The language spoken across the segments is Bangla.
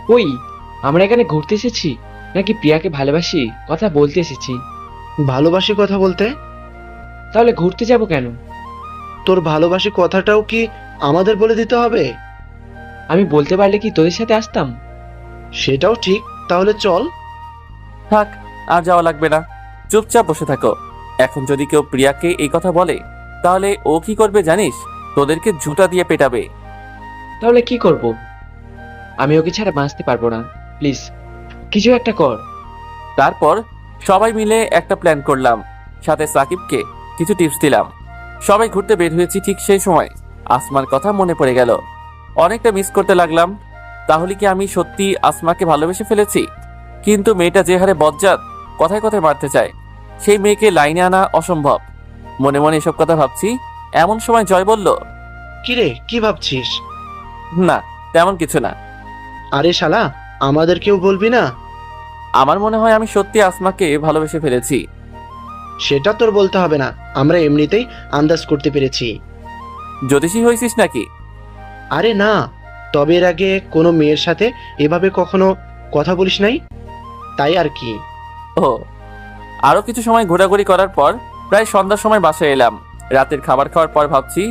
ওই, আমরা এখানে ঘুরতে এসেছি নাকি প্রিয়াকে ভালোবাসি কথা বলতে এসেছি? ভালোবাসি কথা বলতে? তাহলে ঘুরতে যাব কেন? তোর ভালোবাসি কথাটাও কি আমাদের বলে দিতে হবে? আমি বলতে পারলে কি তোদের সাথে আসতাম? সেটাও ঠিক, তাহলে চল। থাক, আর যাওয়া লাগবে না, চুপচাপ বসে থাকো। এখন যদি কেউ প্রিয়াকে এই কথা বলে তাহলে ও কি করবে জানিস? তোদেরকে জুতা দিয়ে পেটাবে। তাহলে কি করব? আমি ওকে ছাড়া বাঁচতে পারবো না, প্লিজ কিছু একটা কর। তারপর সবাই মিলে একটা প্ল্যান করলাম, সাথে সাকিবকে কিছু টিপস দিলাম। সবাই ঘুরতে বের হয়েছি, ঠিক সেই সময় আসমার কথা মনে পড়ে গেল। অনেকটা মিস করতে লাগলাম। তাহলে কি আমি সত্যি আসমাকে ভালোবেসে ফেলেছি? কিন্তু মেয়েটা যে হারে বজ্জাত, কথায় কথায় মারতে চায়, সেই মেয়েকে লাইনে আনা অসম্ভব। মনে মনে এসব কথা ভাবছি, এমন সময় জয় বলল, কিরে, কি ভাবছিস? না তেমন কিছু না। আরে শালা, আমাদের কেউ বলবি না? আমার মনে হয় আমি সত্যি আসমাকে ভালোবেসে ফেলেছি। সেটা তোর বলতে হবে না, আমরা এমনিতেই আন্দাজ করতে পেরেছি। জ্যোতিষী হয়েছিস নাকি? আরে না, তবে এর আগে কোনো মেয়ের সাথে এভাবে কখনো কথা বলিস নাই, তাই আর কি। ও, আরো কিছু সময় ঘোরাঘুরি করার পর প্রায় সন্ধ্যার সময় বাসায় এলাম। রাতের খাবার খাওয়ার পর ভাবছি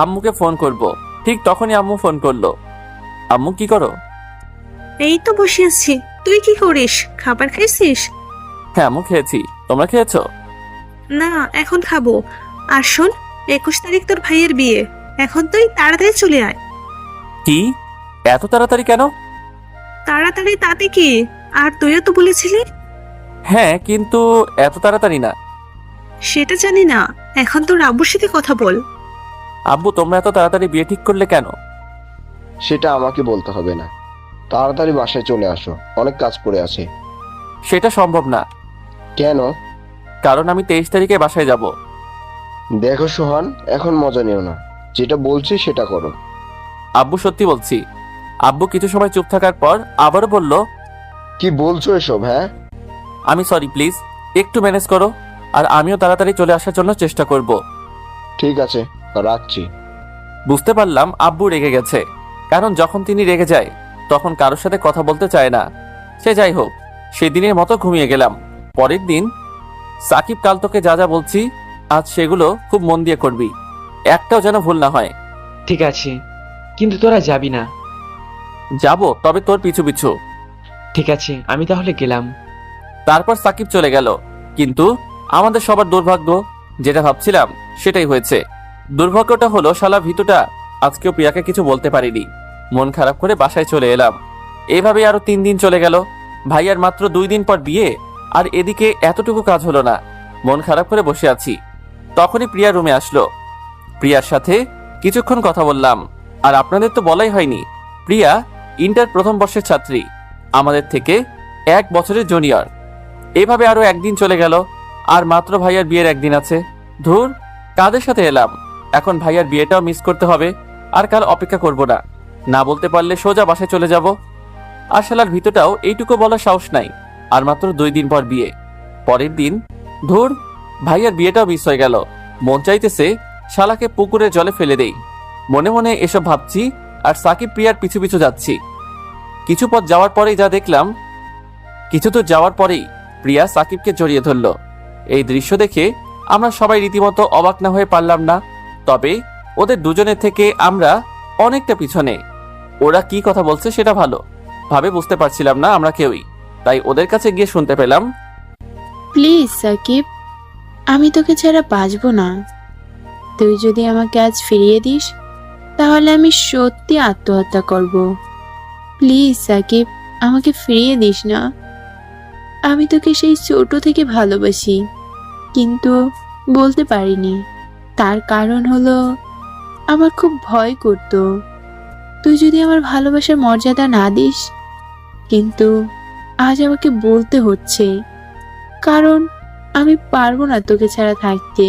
আম্মুকে ফোন করব। ঠিক তখনই আম্মু ফোন করলো। আম্মু কি করো? এই তো বসে আছি। তুই কি করিস? খাবার খাইছিস? হ্যাঁ আম্মু, খেয়েছি। তোমরা খেয়েছো? না, এখন খাবো। আর শোন, 21 তারিখ তোর ভাইয়ের বিয়ে। এখন তুই তাড়াতাড়ি চলে আয়। কি, এত তাড়াতাড়ি কেন? তাড়াতাড়ি তাতে কি? আর তুইও তো বলেছিলি। হ্যাঁ, কিন্তু এত তাড়াতাড়ি না। সেটা জানি না, এখন তোর আব্বুর সাথে কথা বল। আব্বু, তোমরা এত তাড়াতাড়ি বিয়ে ঠিক করলে কেন? সেটা আমাকে বলতে হবে না, তাড়াতাড়ি বাসায় চলে আসো, অনেক কাজ পড়ে আছে। সেটা সম্ভব না, কেন? কারণ আমি 23 তারিখে বাসায় যাব। দেখো সোহান, এখন মজা নিও না, যেটা বলছি সেটা করো। আব্বু, সত্যি বলছি। আব্বু কিছু সময় চুপ থাকার পর আবারও বলল, কি বলছো এসব? হ্যাঁ, আমি সরি, প্লিজ একটু ম্যানেজ করো। আর আমিও তাড়াতাড়ি চলে আসার জন্য চেষ্টা করব। ঠিক আছে, রাখছি। বুঝতে পারলাম আব্বু রেগে গেছে, কারণ যখন তিনি রেগে যায় তখন কারোর সাথে কথা বলতে চায় না। সে যাই হোক, সেদিনের মতো ঘুমিয়ে গেলাম। পরের দিন, সাকিব, কাল তোকে যা যা বলছি আজ সেগুলো খুব মন দিয়ে করবি, একটাও যেন ভুল না হয়। ঠিক আছে, কিন্তু তোরা যাবি না। যাব, তবে তোর পিছু পিছু। ঠিক আছে, আমি তাহলে গেলাম। তারপর সাকিব চলে গেল। কিন্তু আমাদের সবার দুর্ভাগ্য, যেটা ভাবছিলাম সেটাই হয়েছে। দুর্ভাগ্যটা হলো শালা ভিতুটা আজকেও প্রিয়াকে কিছু বলতে পারিনি। মন খারাপ করে বাসায় চলে এলাম। এইভাবে আরো 3 দিন চলে গেল। ভাইয়ার মাত্র 2 দিন পর বিয়ে, আর এদিকে এতটুকু কাজ হলো না। মন খারাপ করে বসে আছি। তখনই প্রিয়া রুমে আসলো। প্রিয়ার সাথে কিছুক্ষণ কথা বললাম। আর আপনাদের তো বলাই হয়নি, প্রিয়া ইন্টার প্রথম বর্ষের ছাত্রী, আমাদের থেকে 1 বছরের জুনিয়র। এভাবে আরো একদিন চলে গেল, আর মাত্র ভাইয়ার বিয়ের একদিন আছে। ধুর, কাদের সাথে এলাম। এখন ভাইয়ার বিয়েটাও মিস করতে হবে। আর কাল অপেক্ষা করব না, না বলতে পারলে সোজা বাসায় চলে যাব। আর শালার ভিতরটাও এইটুকু বলার সাহস নাই, আর মাত্র 2 দিন পর বিয়ে। পরের দিন, ধুর, ভাইয়ার বিয়েটাও মিস হয়ে গেল। মন চাইতেছে শালাকে পুকুরের জলে ফেলে দেই। মনে মনে এসব ভাবছি, আর সাকিব প্রিয়ার পিছু পিছু যাচ্ছি। কিছু পথ যাওয়ার পরেই যা দেখলাম, কিছু দূর যাওয়ার পরেই প্রিয়া সাকিবকে জড়িয়ে ধরল। এই দৃশ্য দেখে আমরা সবাই রীতিমতো অবাক না হয়ে পারলাম না। তবে ওদের দুজনের থেকে আমরা অনেকটা পিছনে। ওরা কি কথা বলছে সেটা ভালো ভাবে বুঝতে পারছিলাম না আমরা কেউই। তাই ওদের কাছে গিয়ে শুনতে পেলাম, প্লিজ সাকিব, আমি তোকে ছাড়া বাঁচবো না। তুই যদি আমাকে আজ ফিরিয়ে দিস তাহলে আমি সত্যি আত্মহত্যা করব। প্লিজ সাকিব, আমাকে ফিরিয়ে দিস না। আমি তোকে সেই ছোট থেকে ভালোবাসি, কিন্তু বলতে পারিনি। তার কারণ হলো আমার খুব ভয় করতো তুই যদি আমার ভালোবাসার মর্যাদা না দিস। কিন্তু আজ আমাকে বলতে হচ্ছে, কারণ আমি পারবো না তোকে ছাড়া থাকতে।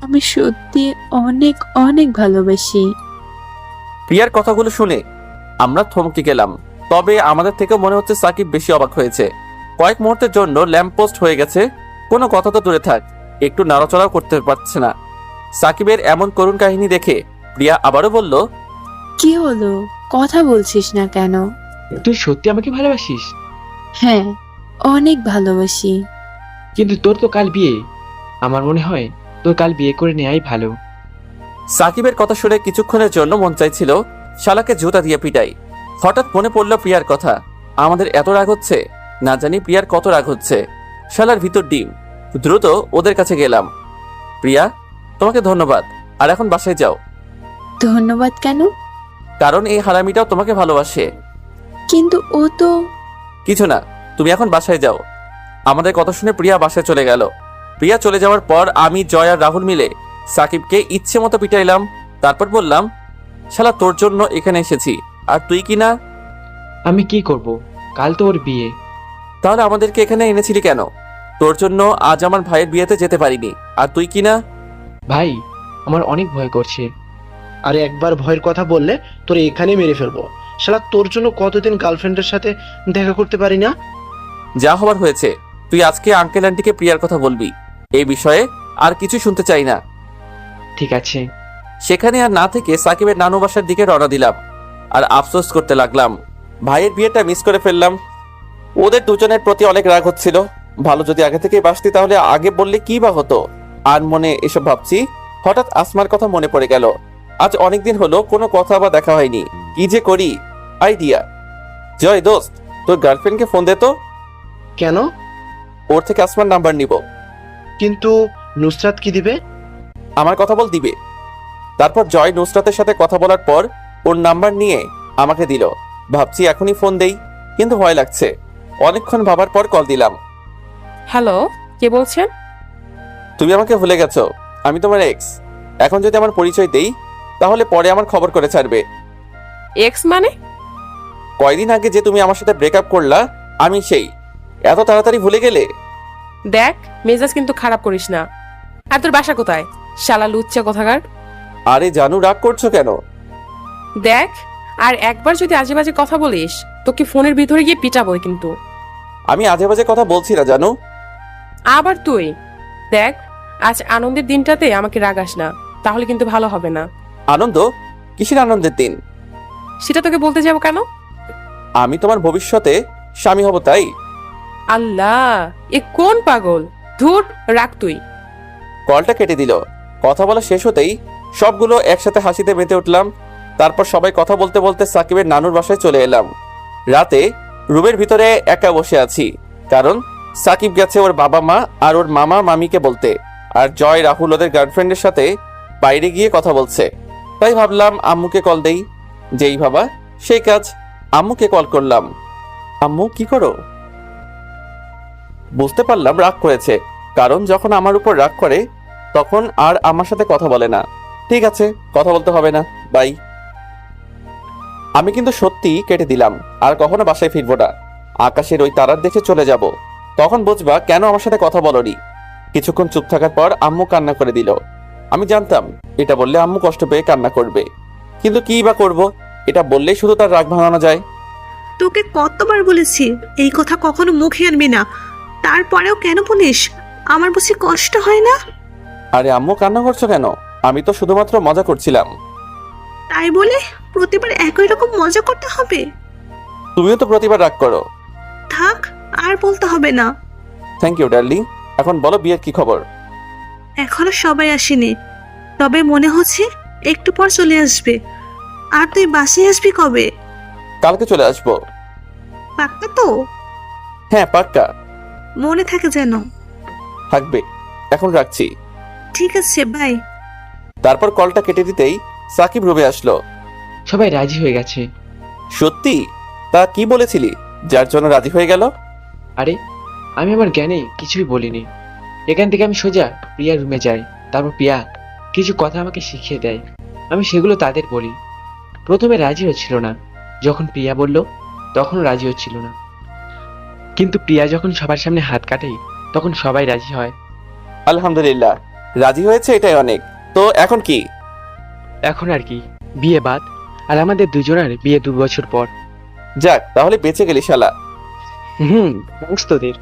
আমি সত্যি অনেক অনেক ভালোবাসি। প্রিয়ার কথাগুলো শুনে আমরা থমকে গেলাম। তবে আমাদের থেকে মনে হচ্ছে সাকিব বেশি অবাক হয়েছে। কয়েক মুহূর্তের জন্য ল্যাম্প পোস্ট হয়ে গেছে। কোনো কথা তো দূরে থাক, একটু নাড়াচড়াও করতে পারছে না। সাকিবের এমন করুণ কাহিনী দেখে প্রিয়া আবারও বলল, কি হলো, কথা বলছিস না কেন? তুই সত্যি আমাকে ভালোবাসিস? হ্যাঁ, অনেক ভালোবাসি। কিন্তু তোর তো কাল বিয়ে। আমার মনে হয় তোর কাল বিয়ে করে নেওয়াই ভালো। সাকিবের কথা শুনে কিছুক্ষণের জন্য মন চাইছিল শালাকে জুতা দিয়ে পিটাই। হঠাৎ মনে পড়ল প্রিয়ার কথা। আমাদের এত রাগ হচ্ছে, না জানি প্রিয়ার কত রাগ হচ্ছে। শালার ভিতর ডিম। দ্রুত ওদের কাছে গেলাম। প্রিয়া, তোমাকে ধন্যবাদ, আর এখন বাসায় যাও। ধন্যবাদ কেন? কারণ এই হারামিটাও তোমাকে ভালোবাসে। কিন্তু ও তো। কিছু না, তুমি এখন বাসায় যাও। আমাদের কথা শুনে প্রিয়া বাসায় চলে গেল। প্রিয়া চলে যাওয়ার পর আমি, জয় আর রাহুল মিলে সাকিবকে ইচ্ছে মতো পিটাইলাম। তারপর বললাম, শালা তোর জন্য এখানে এসেছি, আর তুই কি না? আমি কি করব? কাল তো ওর বিয়ে। তাহলে আমাদেরকে এখানে এনেছিলি কেন? তোর জন্য আজ আমার ভাইয়ের বিয়েতে যেতে পারিনি, আর তুই কি না? ভাই, আমার অনেক ভয় করছে। আরে একবার ভয়ের কথা বললে তোর এখানেই মেরে ফেলবো। শালা তোর জন্য কতদিন গার্লফ্রেন্ডের সাথে দেখা করতে পারি না। যা হবার হয়েছে। তুই আজকে আঙ্কেল আন্টিকে প্রিয়ার কথা বলবি। এই বিষয়ে আর কিছু শুনতে চাই না। ঠিক আছে। সেখানে আর না থেকে সাকিবের নানু বাসার দিকে রওনা দিলাম। আর আফসোস করতে লাগলাম, ভাইয়ের বিয়েটা মিস করে ফেললাম। ওদের দুজনের প্রতি অনেক রাগ হচ্ছিল। ভালো যদি আগে থেকে বাসতি তাহলে আগে বললে কি বা হতো। আর মনে এসব ভাবছি, হঠাৎ আসমার কথা মনে পড়ে গেল। আজ অনেকদিন হলো কোনো কথা বা দেখা হয়নি। কি যে করি, আইডিয়া। জয় দোস্ত, তোর গার্লফ্রেন্ডকে ফোন দে তো। কেন? ওর থেকে আসমার নাম্বার নিব। কিন্তু নুসরাত কি দিবে? আমার কথা বল দিবে। তারপর জয় নুসরাতের সাথে কথা বলার পর ওর নাম্বার নিয়ে আমাকে দিল। ভাবছি এখনই ফোন দেই, কিন্তু ভয় লাগছে। অনেকক্ষণ ভাবার পর কল দিলাম। হ্যালো, কে বলছেন? তুমি আমাকে ভুলে গেছো, আমি তোমার এক্স। এখন যদি আমার পরিচয় দেই তাহলে পরে আমার খবর করে ছাড়বে। এক্স মানে? কয়দিন আগে যে তুমি আমার সাথে ব্রেকআপ করলা, আমি সেই। এত তাড়াতাড়ি ভুলে গেলে? দেখ, মেজাজ কিন্তু খারাপ করিস না। আর তোর বাসা কোথায়, শালা লুচ্চা কোথাকার? আরে জানু, রাগ করছো কেন? দেখ, আর একবার যদি আজে বাজে কথা বলিস তোকে ফোনের ভিতরে গিয়ে পিটাবো কিন্তু। আমি আজে বাজে কথা বলছি না জানু। আবার তুই দেখ, আজ আনন্দের দিনটাতে আমাকে রাগাস না, তাহলে কিন্তু ভালো হবে না। আনন্দ? কিসের আনন্দের দিন? সেটা তোকে বলতে যাবো কেন? আমি তোমার ভবিষ্যতে স্বামী হব, তাই। আল্লাহ, এ কোন পাগল! ধুর, রাখ তুই। কলটা কেটে দিল। কথা বলা শেষ হতেই সবগুলো একসাথে হাসিতে মেতে উঠলাম। তারপর সবাই কথা বলতে বলতে সাকিবের নানুর বাসায় চলে এলাম। রাতে রুমের ভিতরে একা বসে আছি, কারণ সাকিব গেছে ওর বাবা মা আর ওর মামা মামিকে বলতে, আর জয় রাহুল ওদের গার্লফ্রেন্ডের সাথে বাইরে গিয়ে কথা বলছে। তাই ভাবলাম আম্মুকে কল দেই। যেই ভাবা সেই কাজ, আম্মুকে কল করলাম। আম্মু, কি করো? বুঝতে পারলাম রাগ করেছে, কারণ যখন আমার উপর রাগ করে তখন আর আমার সাথে কথা বলে না। ঠিক আছে, কথা বলতে হবে না, বাই। আমি কিন্তু সত্যি কেটে দিলাম, আর কখনো বাসায় ফিরবো না। আকাশের ওই তারার দেখে চলে যাব, তখন বুঝবা কেন আমার সাথে কথা বলনি। কিছুক্ষণ চুপ থাকার পর আম্মু কান্না করে দিল। আমি জানতাম এটা বললে আম্মু কষ্ট পেয়ে কান্না করবে, কিন্তু কি বা করব, এটা বললেই শুধু তার রাগ ভাঙানো যায়। তোকে কতবার বলেছি এই কথা কখনো মুখে আনবি না, তারপরেও কেন বলিস? আমার বুঝি কষ্ট হয় না? আরে আম্মু, কান্না করছো কেন? আমি তো শুধুমাত্র মজা করছিলাম। তাই বলে প্রতিবার একই রকম মজা করতে হবে? তুমিও তো প্রতিবার রাগ করো। থাক, আর বলতে হবে না। Thank you darling. এখন বলো, বিয়ের কি খবর? এখনো সবাই আসেনি, তবে মনে হচ্ছে একটু পর চলে আসবে। আর তুই বাসে আসবি কবে? কালকে চলে আসবো। পাক্কা তো? হ্যাঁ, পাক্কা। মনে থাকে যেন। থাকবে। এখন রাখছি। ঠিক আছে, বাই। তারপর কলটা কেটে দিতেই সাকিব রুমে আসলো। সবাই রাজি হয়ে গেছে। সত্যি? তা কি বলেছিলি যার জন্য রাজি হয়ে গেল? আরে, আমি আমার জ্ঞানে কিছুই বলিনি। এখান থেকে আমি সোজা প্রিয়ার রুমে যাই। তারপর প্রিয়া কিছু কথা আমাকে শিখিয়ে দেয়, আমি সেগুলো তাদের বলি। প্রথমে রাজি হচ্ছিল না, যখন প্রিয়া বলল তখনও রাজি হচ্ছিল না। কিন্তু প্রিয়া যখন সবার সামনে হাত কাটে তখন সবাই রাজি হয়। আলহামদুলিল্লাহ, রাজি হয়েছে, এটাই অনেক। তো এখন কি? এখন আর কি, বিয়ে বাদ। আর আমাদের দুজনের বিয়ে 2 বছর পর। যাক, তাহলে বেঁচে গেলি শালা। থ্যাঙ্কস তোদের।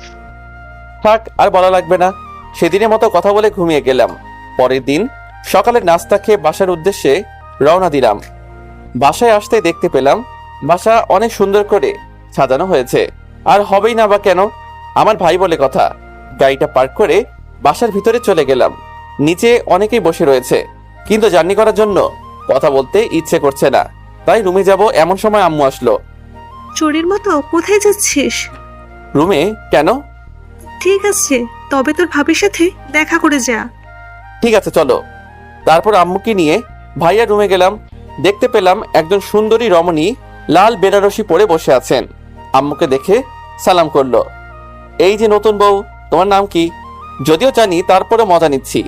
থাক, আর বলা লাগবে না। সেদিনের মতো কথা বলে ঘুমিয়ে গেলাম। পরের দিন সকালে নাস্তা খেয়ে বাসার উদ্দেশ্যে রওনা দিলাম। বাসায় আসতে দেখতে পেলাম বাসা অনেক সুন্দর করে সাজানো হয়েছে, আর হবেই না বা কেন, আমার ভাই বলে কথা। গাড়িটা পার্ক করে বাসার ভিতরে চলে গেলাম। নিচে অনেকেই বসে রয়েছে, কিন্তু জার্নি করার জন্য কথা বলতে ইচ্ছে করছে না, তাই রুমে যাব এমন সময় আম্মু আসলো। চোরের মতো কোথায় যাচ্ছিস? রুমে কেন? ঠিক আছে, তবে তোর ভাবির সাথে দেখা করে যা। ঠিক আছে চলো। তারপর আম্মুকে নিয়ে ভাইয়ার রুমে গেলাম। দেখতে পেলাম একজন সুন্দরী রমণী লাল বেনারসি পরে বসে আছেন। আম্মুকে দেখে সালাম করলো। এই যে নতুন বউ, তোমার নাম কি? যদিও জানি তারপরে মজা নিচ্ছি,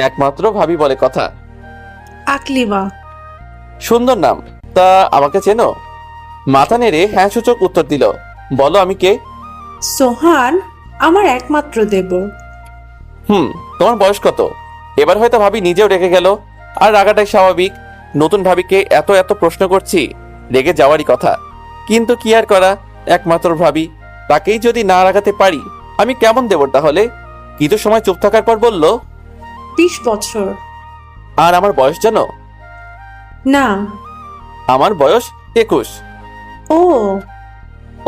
একমাত্র ভাবি বলে কথা। আকলিমা। সুন্দর নাম, তা আমাকে চেনো? মাথা নেড়ে হ্যাঁ সূচক উত্তর দিল। বলো আমি কে? সোহান আমার একমাত্র দেবর। তোমার বয়স কত? এবার হয়তো ভাবি নিজেও রেগে গেল, আর রাগাটাই স্বাভাবিক। নতুন ভাবিকে এত এত প্রশ্ন করছি, রেগে যাওয়ারই কথা, কিন্তু কি আর করা, একমাত্র ভাবি, তাকেই যদি না রাগাতে পারি আমি কেমন দেবর তাহলে? কিছু সময় চুপ থাকার পর বলল, 20 বছর। আর আমার বয়স জানো? না। আমার বয়স 21। ও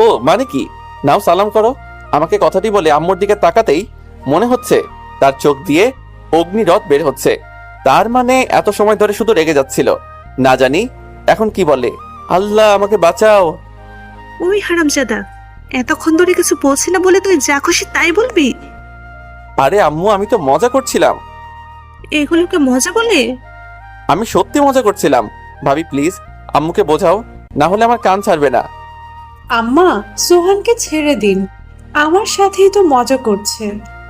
ও মানে কি? নাও সালাম করো। আমাকে কথাটি বলে আম্মুর দিকে তাকাতেই মনে হচ্ছে তার চোখ দিয়ে অগ্নিরথ বের হচ্ছে। তার মানে এত সময় ধরে শুধু রেগে যাচ্ছিল, না জানি এখন কি বলে। আল্লাহ আমাকে বাঁচাও। ওই হারামজাদা, এতক্ষণ ধরে কিছু বলছি না বলে তুই যা খুশি তাই বলবি? আরে আম্মু, আমি তো মজা করছিলাম। এগুলোকে মজা বলে? আমি সত্যি মজা করছিলাম। ভাবি প্লিজ আম্মুকে বোঝাও, না হলে আমার কান ছাড়বে না। আম্মা, সোহানকে ছেড়ে দিন, আমার সাথেই তো মজা করছে,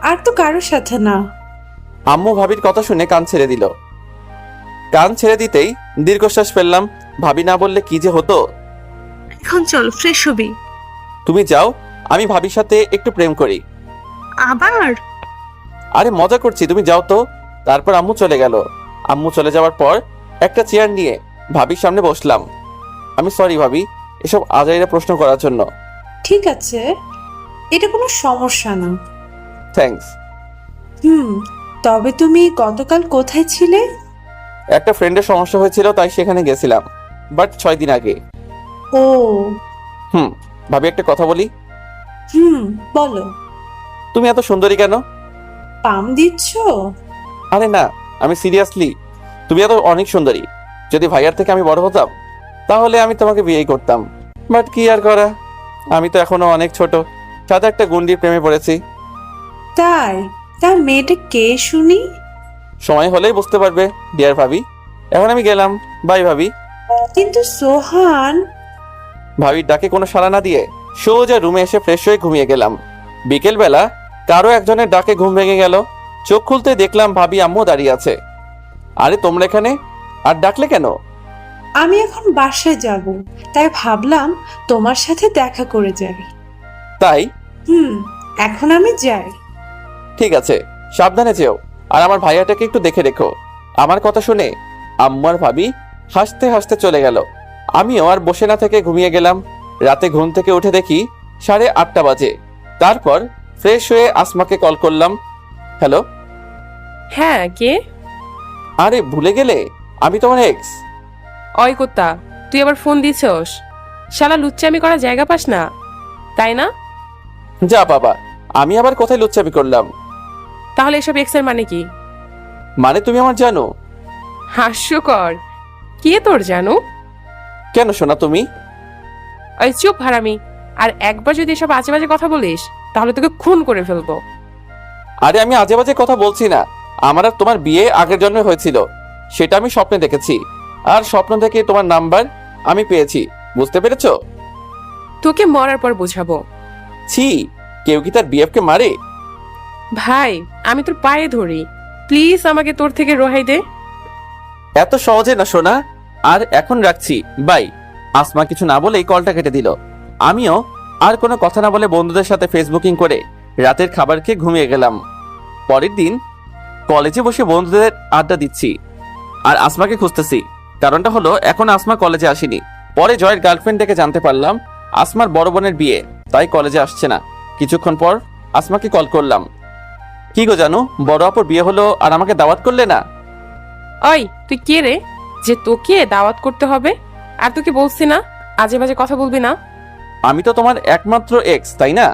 আর তো কারোর সাথে না। আম্মু ভাবির কথা শুনে কান ছেড়ে দিল। কান ছেড়ে দিতেই দীর্ঘশ্বাস ফেললাম। ভাবি না বললে কি যে হতো। এখন চল ফ্রেশ হবি। তুমি যাও, আমি ভাবির সাথে একটু প্রেম করি। আবার? আরে মজা করছি, তুমি যাও তো। তারপর আম্মু চলে গেল। আম্মু চলে যাওয়ার পর একটা চেয়ার নিয়ে ভাবির সামনে বসলাম। আমি সরি ভাবি এসব আজাইরা প্রশ্ন করার জন্য। ঠিক আছে, এটা কোনো সমস্যা না। থ্যাঙ্কস। তবে তুমি গতকাল কোথায় ছিলে? একটা ফ্রেন্ডের সমস্যা হয়েছিল, তাই সেখানে গেছিলাম, বাট 6 দিন আগে। ও ভাবি একটা কথা বলি। বলো। তুমি এত সুন্দরী কেন? পাম দিচ্ছ? আরে না, আমি সিরিয়াসলি। তুমি এত অনেক সুন্দরী। যদি ভাইয়ার থেকে আমি বড় হতাম তাহলে আমি তোমাকে বিয়ে করতাম, বাট কি আর করা, আমি তো এখনো অনেক ছোট। সাথে একটা গুন্ডির প্রেমে পড়েছি। তাই? তা মেয়েটা কে শুনি? সময় হলেই বুঝতে পারবে ডিয়ার ভাবি। এখন আমি গেলাম, বাই ভাবি। কিন্তু সোহান। ভাবির ডাকে কোনো সাড়া না দিয়ে সোজা রুমে এসে ফ্রেশ হয়ে ঘুমিয়ে গেলাম। বিকেল বেলা কারো একজনের ডাকে ঘুম ভেঙে গেল। চোখ খুলতে দেখলাম ভাবি আম্মু দাঁড়িয়ে আছে। আরে তোমরা এখানে? আর ডাকলে কেন? আমি এখন বাসায় যাব, তাই ভাবলাম তোমার সাথে দেখা করে যাই। তাই? এখন আমি যাই। ঠিক আছে, সাবধানে যেও, আর আমার ভাইয়াটাকে একটু দেখে রেখো। আমার কথা শুনে আম্মু আর ভাবি হাসতে হাসতে চলে গেল। আমিও আর বসে না থেকে ঘুমিয়ে গেলাম। রাতে ঘুম থেকে উঠে দেখি 8:30 বাজে। তারপর ফ্রেশ হয়ে আসমাকে কল করলাম। হ্যালো। হ্যাঁ, কে? আরে ভুলে গেলে, আমি তোমার এক্স। অয় কোত্তা, তুই আবার ফোন দিছস? শালা লুচ্চামি করা জায়গা পাস না, তাই না? যা বাবা, আমি আবার কোথায় লুচ্চামি করলাম? তাহলে এসব এক্সের মানে কি? মানে তুমি আমার জানো? হাস্যকর। কে তোর জানো? কেন শোনা তুমি? ওই চুপ হারামি, আর একবার যদি এসব আজে বাজে কথা বলিস তাহলে তোকে খুন করে ফেলবো। আরে আমি আজে বাজে কথা বলছি না। আমার আর তোমার বিয়ে আগের জন্মে হয়েছিল, সেটা আমি স্বপ্নে দেখেছি, আর স্বপ্ন থেকে তোমার নাম্বার আমি পেয়েছি, বুঝতে পেরেছো? তোকে মরার পর বোঝাবো। ছি, কেউ কি তার বিএফকে মারে? ভাই, আমি তোর পায়ে ধরি, প্লিজ আমাকে তোর থেকে রেহাই দে। এত সহজে না শোনা। আর এখন রাখছি, বাই। আসমা কিছু না বলেই কলটা কেটে দিল। আমিও আর কোনো কথা না বলে বন্ধুদের সাথে ফেসবুকিং করে রাতের খাবার খেয়ে ঘুমিয়ে গেলাম। পরের দিন কলেজে বসে বন্ধুদের আড্ডা দিচ্ছি আর আসমাকে খুঁজতেছি। কারণটা হলো এখন আসমা কলেজে আসেনি। পরে জয়ের গার্লফ্রেন্ড থেকে জানতে পারলাম আসমার বড় বোনের বিয়ে, তাই কলেজে আসছে না। কিছুক্ষণ পর আসমাকে কল করলাম। কি গো জানো, বড় আপুর বিয়ে হলো আর আমাকে দাওয়াত করলে না? ওই তুই কে রে যে তোকে দাওয়াত করতে হবে? আর তোকে বলছি না আজে বাজে কথা বলবি না। আমি তো তোমার একমাত্র এক্স, তাই না?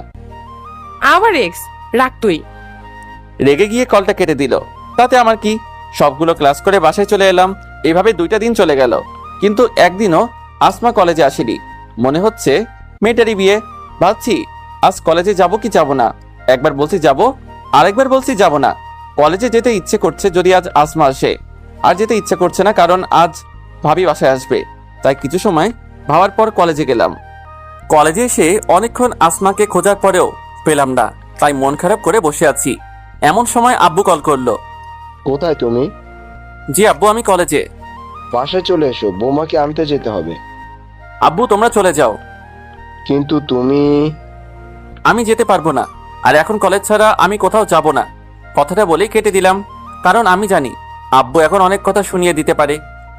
আবার এক্স? রাখ তুই। রেগে গিয়ে কলটা কেটে দিল। তাতে আমার কি, সবগুলো ক্লাস করে বাসায় চলে এলাম। এভাবে 2টা দিন চলে গেল, কিন্তু একদিনও আসমা কলেজে আসেনি। মনে হচ্ছে মেয়েটারই বিয়ে। ভাবছি আজ কলেজে যাব কি যাব না। একবার বলছি যাব, আরেকবার বলছি যাব না। কলেজে যেতে ইচ্ছে করছে যদি আজ আসমা আসে, আর যেতে ইচ্ছে করছে না কারণ আজ ভাবি বাসায় আসবে। তাই কিছু সময় ভাবার পর কলেজে গেলাম। কলেজে এসে অনেকক্ষণ আসমাকে খোঁজার পরেও পেলাম না, তাই মন খারাপ করে বসে আছি। এমন সময় আব্বু কল করলো। কোথায় তুমি? জি আব্বু, আমি কলেজে। বাসায় চলে এসো, বৌমাকে আনতে যেতে হবে। আব্বু তোমরা চলে যাও। কিন্তু তুমি... আমি যেতে পারবো না, আর এখন কলেজ ছাড়া আমি কোথাও যাব না। কথাটা বলেই কেটে দিলাম, কারণ আমি জানি আব্বু এখন অনেক কথা শুনিয়ে দিতে পারে।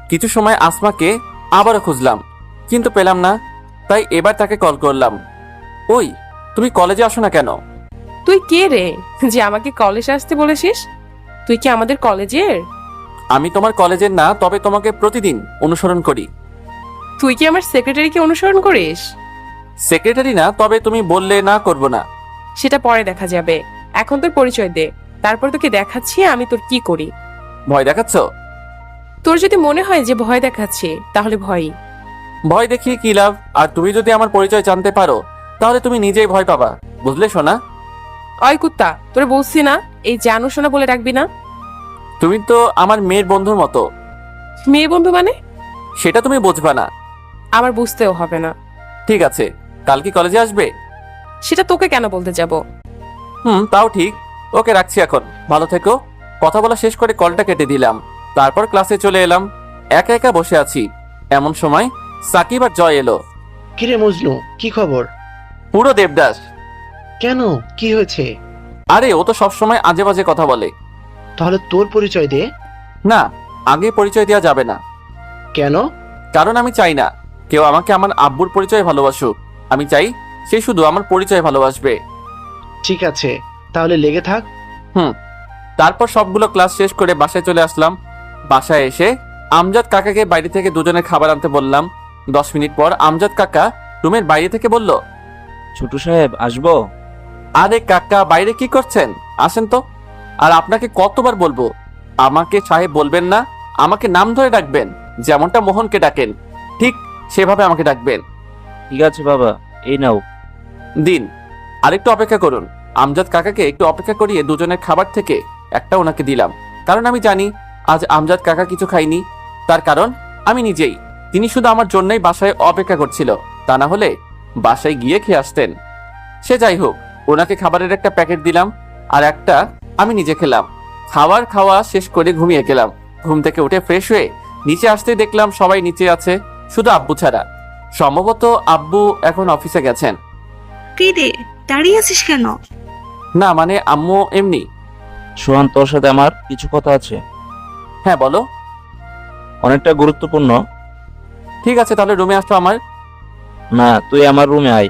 কিছু সময় আসমাকে আবারও খুঁজলাম, কিন্তু পেলাম না। তাই এবার তাকে কল করলাম। ওই, তুমি কলেজে আসো না কেন? তুই কে রে যে আমাকে কলেজে আসতে বলেছিস? তুই কি আমাদের কলেজের? আমি তোমার কলেজের না, তবে তোমাকে প্রতিদিন অনুসরণ করি। তুই কি আমার সেক্রেটারিকে অনুসরণ করিস? সেক্রেটারি না, তবে তুমি বললে না করব না। সেটা পরে দেখা যাবে। এখন তোর পরিচয় দে, তারপর তোকে দেখাচ্ছি আমি তোর কি করি। ভয় দেখাচ্ছ? তোর যদি মনে হয় যে ভয় দেখাচ্ছি, তাহলে ভয়ই। ভয় দেখিয়ে কি লাভ? আর তুমি যদি আমার পরিচয় জানতে পারো তাহলে তুমি নিজেই ভয় পাবা, বুঝলে সোনা? অয় কুত্তা, তোরে বলছি না এই জানো শোনা বলে রাখবি না। তুমি তো আমার মেয়ের বন্ধুর মতো। মেয়ে বন্ধু মানে? সেটা তুমি বুঝবা না। আমার বুঝতেও হবে না। ঠিক আছে, কাল কি কলেজে আসবে? সেটা তোকে কেন বলতে যাব? তাও ঠিক। ওকে, রাখছি এখন। ভালো থেকো। কথা বলা শেষ করে কলটা কেটে দিলাম। তারপর ক্লাসে চলে এলাম। একা একা বসে আছি, এমন সময় সাকিব আর জয় এলো। কিরে মজনু, কি খবর? পুরো দেবদাস। কেন, কি হয়েছে? আরে ও তো সবসময় আজে বাজে কথা বলে। তাহলে তোর পরিচয় দে। না, আগে পরিচয় দেওয়া যাবে না। কেন? কারণ আমি চাই না কেউ আমাকে আমার আব্বুর পরিচয় ভালোবাসুক। আমি চাই সে শুধু আমার পরিচয় ভালোবাসবে। ঠিক আছে, তাহলে লেগে থাক। তারপর সবগুলো ক্লাস শেষ করে বাসায় চলে আসলাম। বাসায় এসে আমজাদ কাকাকে বাইরে থেকে দুজনের খাবার আনতে বললাম। 10 মিনিট পর আমজাদ কাকা রুমের বাইরে থেকে বলল, ছোট সাহেব আসবো? আরে কাকা, বাইরে কি করছেন? আসেন তো। আর আপনাকে কতবার বলবো আমাকে সাহেব বলবেন না, আমাকে নাম ধরে ডাকবেন। যেমনটা মোহনকে ডাকেন ঠিক সেভাবে আমাকে ডাকবেন। ঠিক আছে বাবা, এই নাও। দিন। আরেকটু অপেক্ষা করুন। আমজাদ কাকাকে একটু অপেক্ষা করিয়ে দুজনের খাবার থেকে একটা ওনাকে দিলাম, কারণ আমি জানি আজ আমজাদ কাকা কিছু খাইনি। তার কারণ আমি নিজেই। তিনি শুধু আমার জন্যই বাসায় অপেক্ষা করছিল, তা না হলে বাসায় গিয়ে খেয়ে আসতেন। সে যাই হোক, ওনাকে খাবারের একটা প্যাকেট দিলাম, আর একটা আমি নিজে খেলাম। খাওয়া শেষ করে ঘুমিয়ে গেলাম। ঘুম থেকে উঠে ফ্রেশ হয়ে নিচে আসতে দেখলাম সবাই নিচে আছে, শুধু আব্বু ছাড়া। সম্ভবত আব্বু এখন অফিসে গেছেন। কি রে, দাঁড়িয়ে আছিস কেন? না মানে আম্মু এমনি। সোহান, তোর সাথে আমার কিছু কথা আছে। হ্যাঁ বলো। অনেকটা গুরুত্বপূর্ণ। ঠিক আছে, তাহলে রুমে আসো আমার। না, তুই আমার রুমে আয়।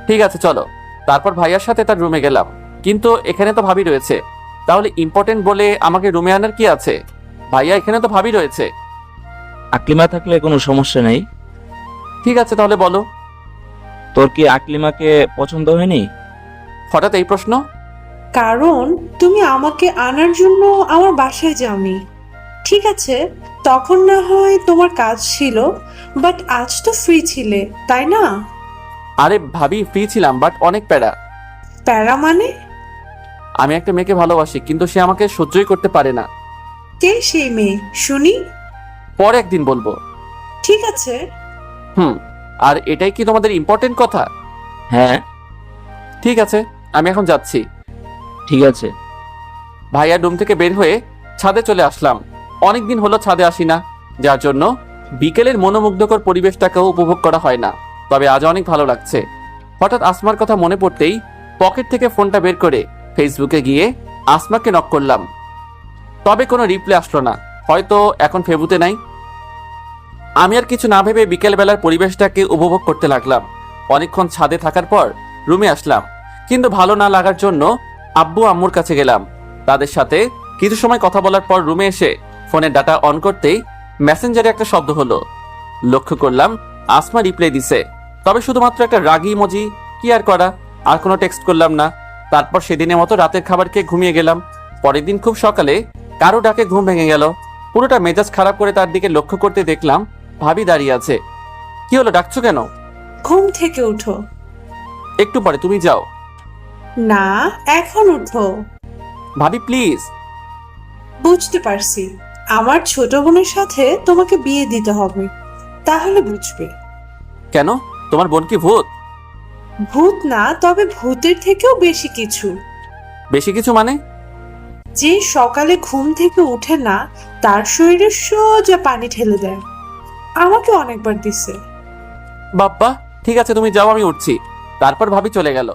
ঠিক আছে চলো। তারপর ভাইয়ার সাথে তার রুমে গেলাম, কিন্তু এখানে তো ভাবি রয়েছে। তাহলে ইম্পর্টেন্ট বলে আমাকে রুমে আনার কি আছে? ভাইয়া, এখানে তো ভাবি রয়েছে। আকলিমা থাকলে কোনো সমস্যা নেই। ঠিক আছে তাহলে বলো। তোর কি আকলিমাকে পছন্দ হয়নি? হঠাৎ এই প্রশ্ন? কারণ তুমি আমাকে আনার জন্য আমার বাসায় যাওনি। ঠিক আছে, তখন না হয় তোমার কাজ ছিল, বাট আজ তো ফ্রি ছিলে, তাই না? আরে ভাবি, ফ্রি ছিলাম, বাট অনেক প্যারা। প্যারা মানে? আমি একটা মেয়েকে ভালোবাসি, কিন্তু সে আমাকে সহ্যই করতে পারে না। কে সেই মেয়ে শুনি? পরে একদিন বলবো। ঠিক আছে। আর এটাই কি তোমাদের ইম্পর্টেন্ট কথা? হ্যাঁ। ঠিক আছে, আমি এখন যাচ্ছি। ঠিক আছে। ভাইয়া রুম থেকে বের হয়ে ছাদে চলে আসলাম। অনেকদিন হলো ছাদে আসি না, যার জন্য বিকেলের মনোমুগ্ধকর পরিবেশটাকেও উপভোগ করা হয় না। তবে আজ অনেক ভালো লাগছে। হঠাৎ আসমার কথা মনে পড়তেই পকেট থেকে ফোনটা বের করে ফেসবুকে গিয়ে আসমাকে নক করলাম। তবে কোনো রিপ্লাই আসলো না, হয়তো এখন ফেবুতে নাই। আমি আর কিছু না ভেবে বিকেলবেলার পরিবেশটাকে উপভোগ করতে লাগলাম। অনেকক্ষণ ছাদে থাকার পর রুমে আসলাম, কিন্তু ভালো না লাগার জন্য আব্বু আম্মুর কাছে গেলাম। তাদের সাথে কিছু সময় কথা বলার পর রুমে এসে ফোনের ডাটা অন করতেই মেসেঞ্জারে একটা শব্দ হলো। লক্ষ্য করলাম আসমা রিপ্লাই দিছে, তবে শুধুমাত্র একটা রাগী ইমোজি। কি আর করা, আর কোনো টেক্সট করলাম না। তারপর সেদিনের মতো রাতের খাবার খেয়ে ঘুমিয়ে গেলাম। পরের দিন খুব সকালে কারো ডাকে ঘুম ভেঙে গেল। পুরোটা মেজাজ খারাপ করে তার দিকে লক্ষ্য করতে দেখলাম ভাবি দাঁড়িয়ে আছে। কি হলো, ডাকছো কেন? ঘুম থেকে উঠো। একটু পরে, তুমি যাও। না, এখন উঠো। ভাবি প্লিজ। বুঝতে পারছি, আমার ছোট বোনের সাথে তোমাকে বিয়ে দিতে হবে, তাহলে বুঝবে। কেন, তোমার বোন কি ভূত? ভূত না, তবে ভূতের থেকেও বেশি কিছু। বেশি কিছু মানে? যে সকালে ঘুম থেকে উঠে না, তার শরীরে সোজা পানি ঢেলে দেয়। আমাকে অনেকবার দিছে। বাপ্পা ঠিক আছে, তুমি যাও, আমি উঠছি। তারপর ভাবি চলে গেল।